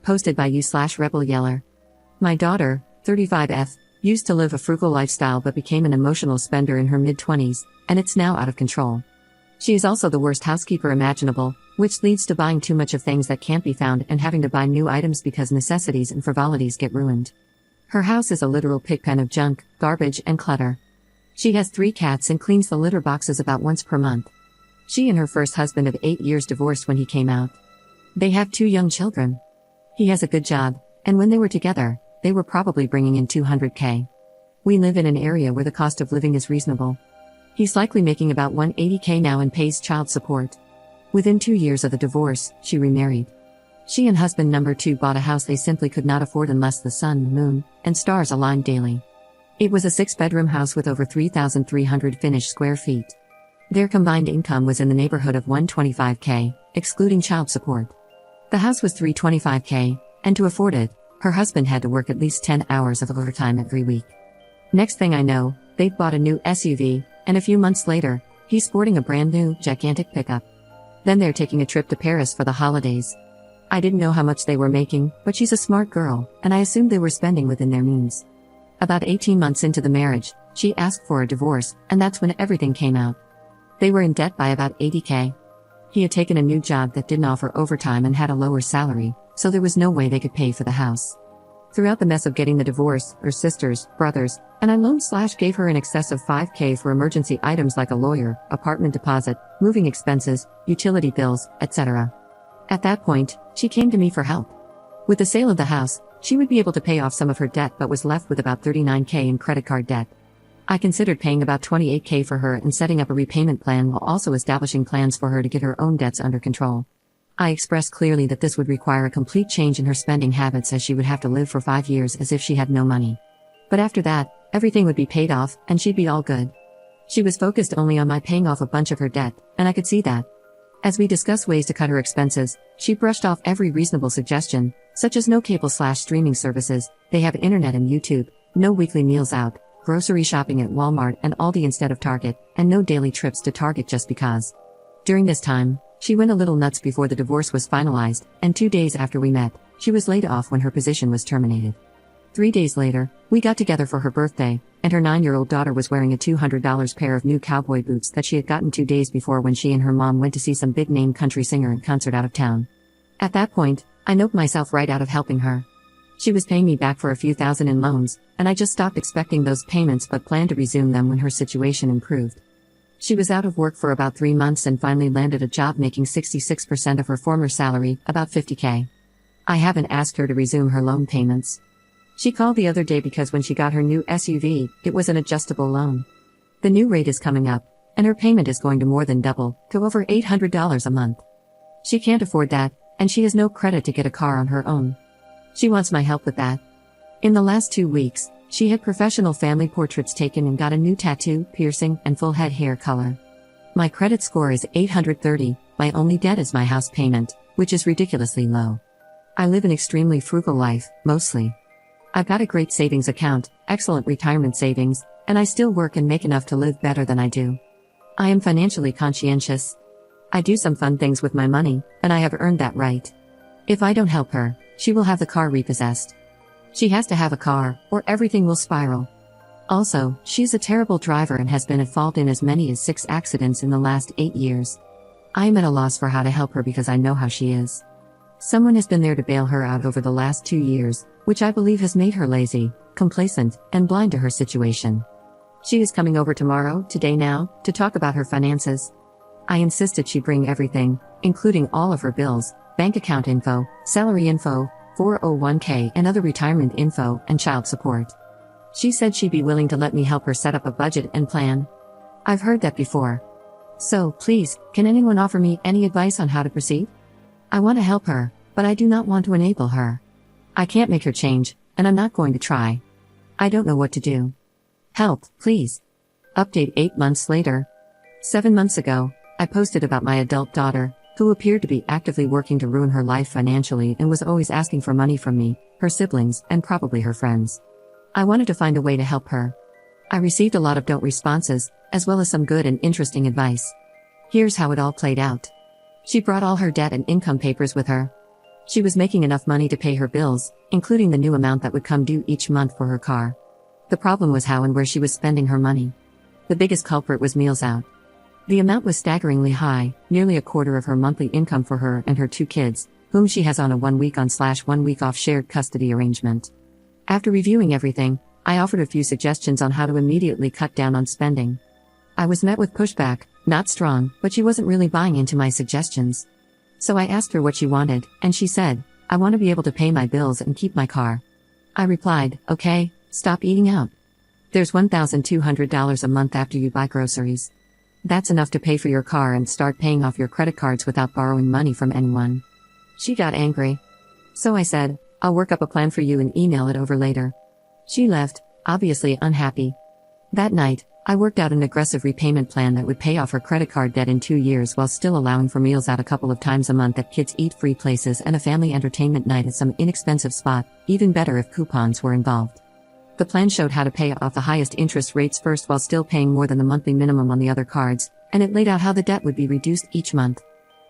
Posted by you/Rebel Yeller. My daughter, 35F, used to live a frugal lifestyle but became an emotional spender in her mid-20s, and it's now out of control. She is also the worst housekeeper imaginable, which leads to buying too much of things that can't be found and having to buy new items because necessities and frivolities get ruined. Her house is a literal pigpen of junk, garbage, and clutter. She has 3 cats and cleans the litter boxes about once per month. She and her first husband of 8 years divorced when he came out. They have 2 young children. He has a good job, and when they were together, they were probably bringing in $200K. We live in an area where the cost of living is reasonable. He's likely making about $180K now and pays child support. Within 2 years of the divorce, she remarried. She and husband number 2 bought a house they simply could not afford unless the sun, moon, and stars aligned daily. It was a 6-bedroom house with over 3,300 finished square feet. Their combined income was in the neighborhood of $125K, excluding child support. The house was $325K, and to afford it, her husband had to work at least 10 hours of overtime every week. Next thing I know, they've bought a new SUV, and a few months later, he's sporting a brand new, gigantic pickup. Then they're taking a trip to Paris for the holidays. I didn't know how much they were making, but she's a smart girl, and I assumed they were spending within their means. About 18 months into the marriage, she asked for a divorce, and that's when everything came out. They were in debt by about $80K. He had taken a new job that didn't offer overtime and had a lower salary, so there was no way they could pay for the house. Throughout the mess of getting the divorce, her sisters, brothers, and I loaned/gave her in excess of $5K for emergency items like a lawyer, apartment deposit, moving expenses, utility bills, etc. At that point, she came to me for help. With the sale of the house, she would be able to pay off some of her debt but was left with about $39K in credit card debt. I considered paying about $28K for her and setting up a repayment plan while also establishing plans for her to get her own debts under control. I expressed clearly that this would require a complete change in her spending habits as she would have to live for 5 years as if she had no money. But after that, everything would be paid off, and she'd be all good. She was focused only on my paying off a bunch of her debt, and I could see that. As we discussed ways to cut her expenses, she brushed off every reasonable suggestion, such as no cable/streaming services, they have internet and YouTube, no weekly meals out, grocery shopping at Walmart and Aldi instead of Target, and no daily trips to Target just because. During this time, she went a little nuts before the divorce was finalized, and 2 days after we met, she was laid off when her position was terminated. 3 days later, we got together for her birthday, and her 9-year-old daughter was wearing a $200 pair of new cowboy boots that she had gotten 2 days before when she and her mom went to see some big-name country singer in concert out of town. At that point, I knocked myself right out of helping her. She was paying me back for a few thousand in loans, and I just stopped expecting those payments but planned to resume them when her situation improved. She was out of work for about 3 months and finally landed a job making 66% of her former salary, about $50K. I haven't asked her to resume her loan payments. She called the other day because when she got her new SUV, it was an adjustable loan. The new rate is coming up, and her payment is going to more than double, to over $800 a month. She can't afford that, and she has no credit to get a car on her own. She wants my help with that. In the last 2 weeks, she had professional family portraits taken and got a new tattoo, piercing, and full head hair color. My credit score is 830, my only debt is my house payment, which is ridiculously low. I live an extremely frugal life, mostly. I've got a great savings account, excellent retirement savings, and I still work and make enough to live better than I do. I am financially conscientious. I do some fun things with my money, and I have earned that right. If I don't help her, she will have the car repossessed. She has to have a car, or everything will spiral. Also, she's a terrible driver and has been at fault in as many as 6 accidents in the last 8 years. I am at a loss for how to help her because I know how she is. Someone has been there to bail her out over the last 2 years, which I believe has made her lazy, complacent, and blind to her situation. She is coming over today now, to talk about her finances. I insisted she bring everything, including all of her bills, bank account info, salary info, 401k and other retirement info, and child support. She said she'd be willing to let me help her set up a budget and plan. I've heard that before. So, please, can anyone offer me any advice on how to proceed? I want to help her, but I do not want to enable her. I can't make her change, and I'm not going to try. I don't know what to do. Help, please. Update 8 months later. 7 months ago, I posted about my adult daughter, who appeared to be actively working to ruin her life financially and was always asking for money from me, her siblings, and probably her friends. I wanted to find a way to help her. I received a lot of don't responses, as well as some good and interesting advice. Here's how it all played out. She brought all her debt and income papers with her. She was making enough money to pay her bills, including the new amount that would come due each month for her car. The problem was how and where she was spending her money. The biggest culprit was meals out. The amount was staggeringly high, nearly a quarter of her monthly income for her and her 2 kids, whom she has on a 1-week-on/1 week off shared custody arrangement. After reviewing everything, I offered a few suggestions on how to immediately cut down on spending. I was met with pushback, not strong, but she wasn't really buying into my suggestions. So I asked her what she wanted, and she said, "I want to be able to pay my bills and keep my car." I replied, "Okay, stop eating out. There's $1,200 a month after you buy groceries. That's enough to pay for your car and start paying off your credit cards without borrowing money from anyone." She got angry. So I said, "I'll work up a plan for you and email it over later." She left, obviously unhappy. That night, I worked out an aggressive repayment plan that would pay off her credit card debt in 2 years while still allowing for meals out a couple of times a month at kids' eat-free places and a family entertainment night at some inexpensive spot, even better if coupons were involved. The plan showed how to pay off the highest interest rates first while still paying more than the monthly minimum on the other cards, and it laid out how the debt would be reduced each month.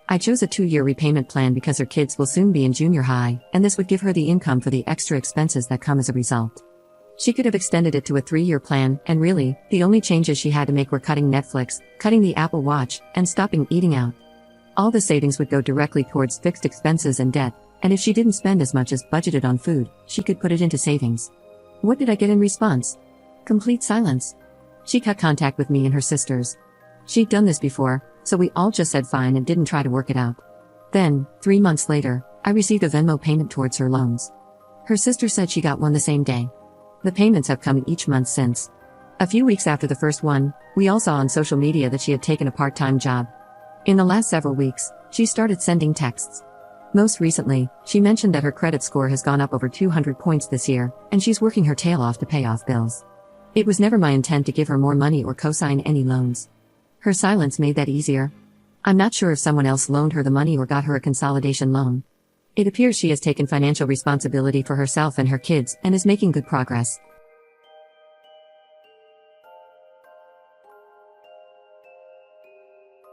I chose a 2-year repayment plan because her kids will soon be in junior high, and this would give her the income for the extra expenses that come as a result. She could have extended it to a 3-year plan, and really, the only changes she had to make were cutting Netflix, cutting the Apple Watch, and stopping eating out. All the savings would go directly towards fixed expenses and debt, and if she didn't spend as much as budgeted on food, she could put it into savings. What did I get in response? Complete silence. She cut contact with me and her sisters. She'd done this before, so we all just said fine and didn't try to work it out. Then, 3 months later, I received a Venmo payment towards her loans. Her sister said she got one the same day. The payments have come each month since. A few weeks after the first one, we all saw on social media that she had taken a part-time job. In the last several weeks, she started sending texts. Most recently, she mentioned that her credit score has gone up over 200 points this year, and she's working her tail off to pay off bills. It was never my intent to give her more money or co-sign any loans. Her silence made that easier. I'm not sure if someone else loaned her the money or got her a consolidation loan. It appears she has taken financial responsibility for herself and her kids and is making good progress.